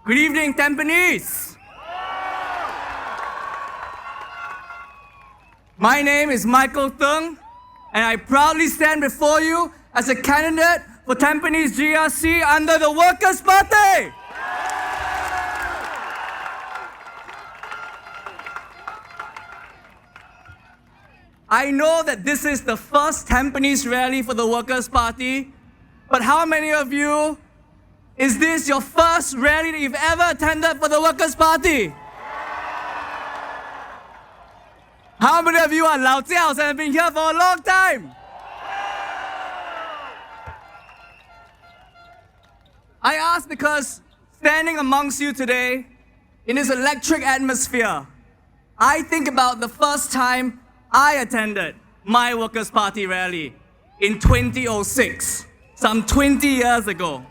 Good evening, Tampines. My name is Michael Thng, and I proudly stand before you as a candidate for Tampines GRC under the Workers' Party. I know that this is the first Tampines rally for the Workers' Party, but how many of you, is this your first rally that you've ever attended for the Workers' Party? How many of you are Lao Jiaos and have been here for a long time? I ask because standing amongst you today in this electric atmosphere, I think about the first time I attended my Workers' Party rally in 2006, some 20 years ago.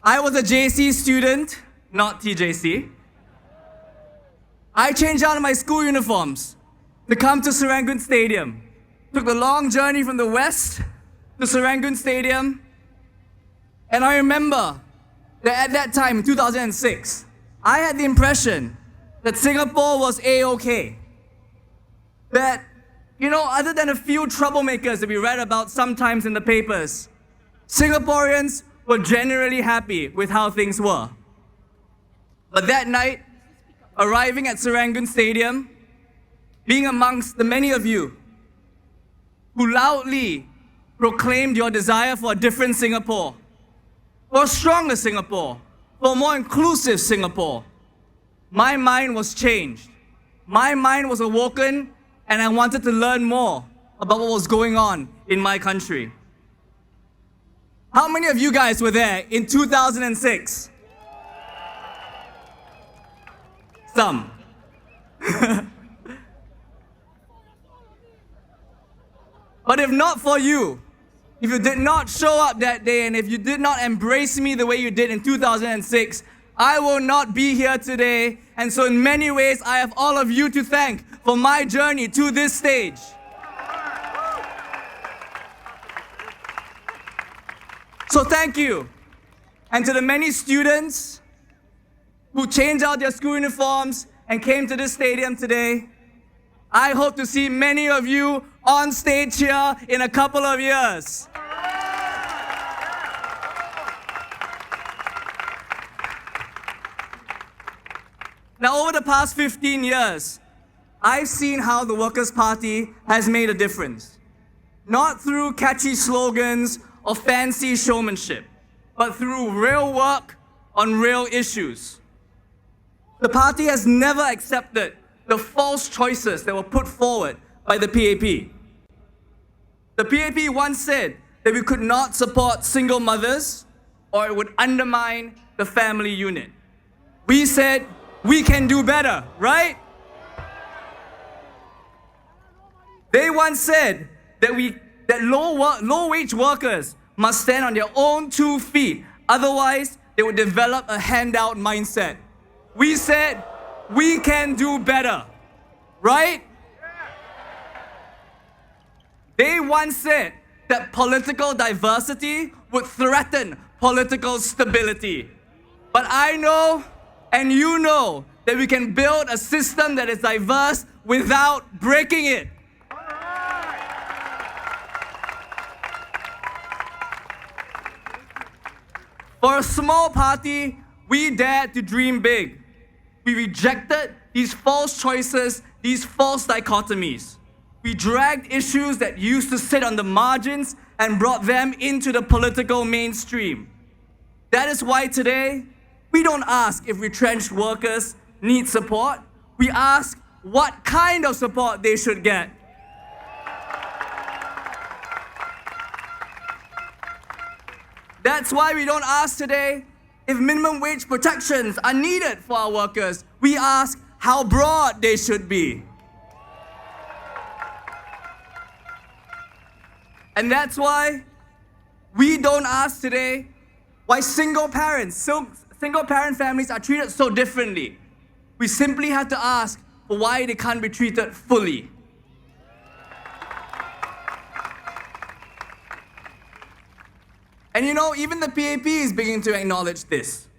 I was a JC student, not TJC. I changed out of my school uniforms to come to Serangoon Stadium. Took the long journey from the west to Serangoon Stadium. And I remember that at that time, in 2006, I had the impression that Singapore was A-OK. That, other than a few troublemakers that we read about sometimes in the papers, Singaporeans were generally happy with how things were. But that night, arriving at Serangoon Stadium, being amongst the many of you who loudly proclaimed your desire for a different Singapore, for a stronger Singapore, for a more inclusive Singapore, my mind was changed. My mind was awoken, and I wanted to learn more about what was going on in my country. How many of you guys were there in 2006? Some. But if not for you, if you did not show up that day and if you did not embrace me the way you did in 2006, I will not be here today. And so in many ways, I have all of you to thank for my journey to this stage. So thank you. And to the many students who changed out their school uniforms and came to this stadium today, I hope to see many of you on stage here in a couple of years. Now, over the past 15 years, I've seen how the Workers' Party has made a difference. Not through catchy slogans or fancy showmanship, but through real work on real issues. The party has never accepted the false choices that were put forward by the PAP. The PAP once said that we could not support single mothers or it would undermine the family unit. We said we can do better, right? They once said that low-wage workers must stand on their own 2 feet, otherwise they would develop a handout mindset. We said we can do better, right? They once said that political diversity would threaten political stability. But I know, and you know, that we can build a system that is diverse without breaking it. For a small party, we dared to dream big. We rejected these false choices, these false dichotomies. We dragged issues that used to sit on the margins and brought them into the political mainstream. That is why today, we don't ask if retrenched workers need support. We ask what kind of support they should get. That's why we don't ask today if minimum wage protections are needed for our workers. We ask how broad they should be. And that's why we don't ask today why single parent families are treated so differently. We simply have to ask for why they can't be treated fully. And you know, even the PAP is beginning to acknowledge this.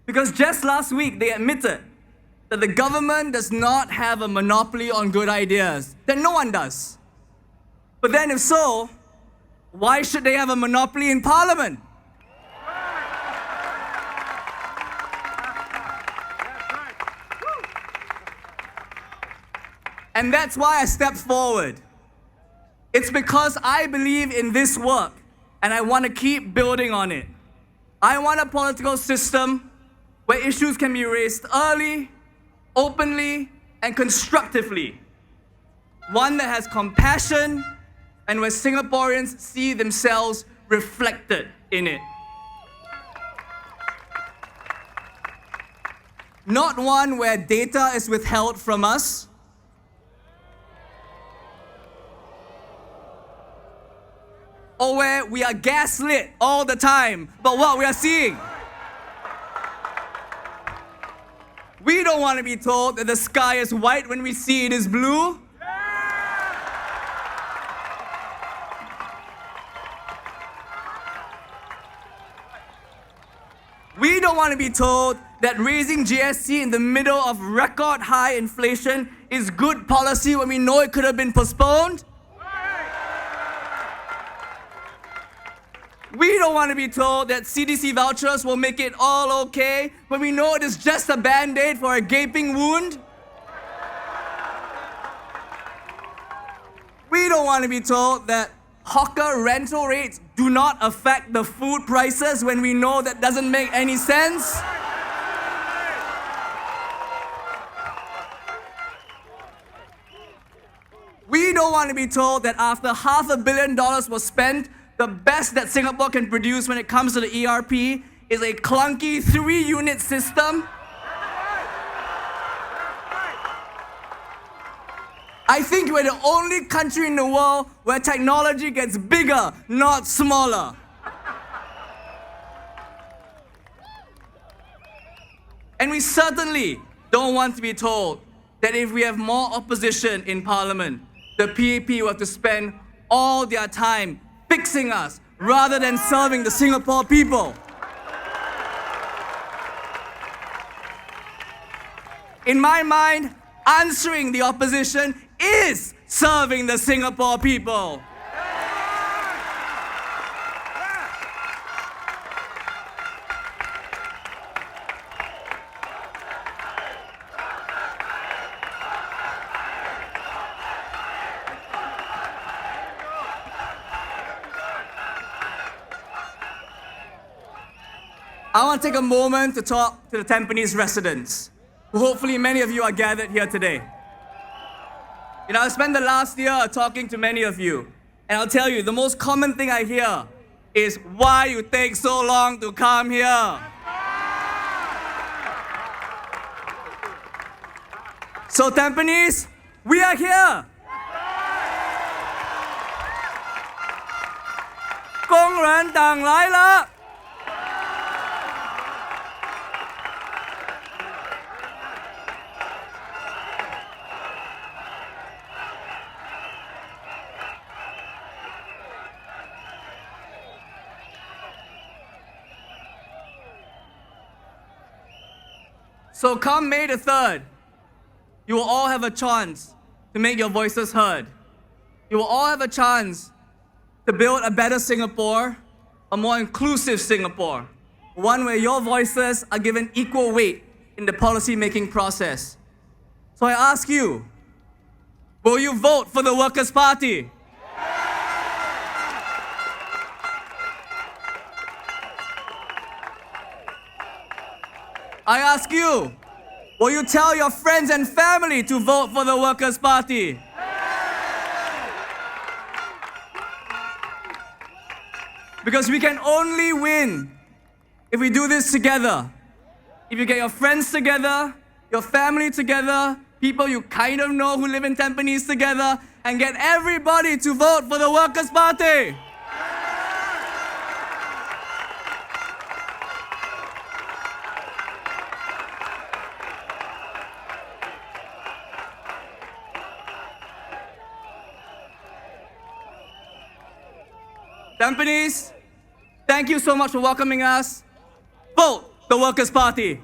Because just last week, they admitted that the government does not have a monopoly on good ideas, that no one does. But then if so, why should they have a monopoly in Parliament? And that's why I stepped forward. It's because I believe in this work and I want to keep building on it. I want a political system where issues can be raised early, openly, and constructively. One that has compassion and where Singaporeans see themselves reflected in it. Not one where data is withheld from us, or where we are gaslit all the time about what we are seeing. We don't want to be told that the sky is white when we see it is blue. We don't want to be told that raising GST in the middle of record high inflation is good policy when we know it could have been postponed. We don't want to be told that CDC vouchers will make it all okay when we know it is just a band-aid for a gaping wound. We don't want to be told that hawker rental rates do not affect the food prices when we know that doesn't make any sense. We don't want to be told that after $500 million was spent, the best that Singapore can produce when it comes to the ERP is a clunky 3-unit system. I think we're the only country in the world where technology gets bigger, not smaller. And we certainly don't want to be told that if we have more opposition in Parliament, the PAP will have to spend all their time fixing us rather than serving the Singapore people. In my mind, answering the opposition is serving the Singapore people. I want to take a moment to talk to the Tampines residents, who hopefully many of you are gathered here today. You know, I spent the last year talking to many of you, and I'll tell you, the most common thing I hear is why you take so long to come here. So Tampines, we are here. 工人党来了。So come May the 3rd, you will all have a chance to make your voices heard. You will all have a chance to build a better Singapore, a more inclusive Singapore, one where your voices are given equal weight in the policy-making process. So I ask you, will you vote for the Workers' Party? I ask you, will you tell your friends and family to vote for the Workers' Party? Because we can only win if we do this together. If you get your friends together, your family together, people you kind of know who live in Tampines together, and get everybody to vote for the Workers' Party. Tampines, Thank you so much for welcoming us. Vote the Workers' Party.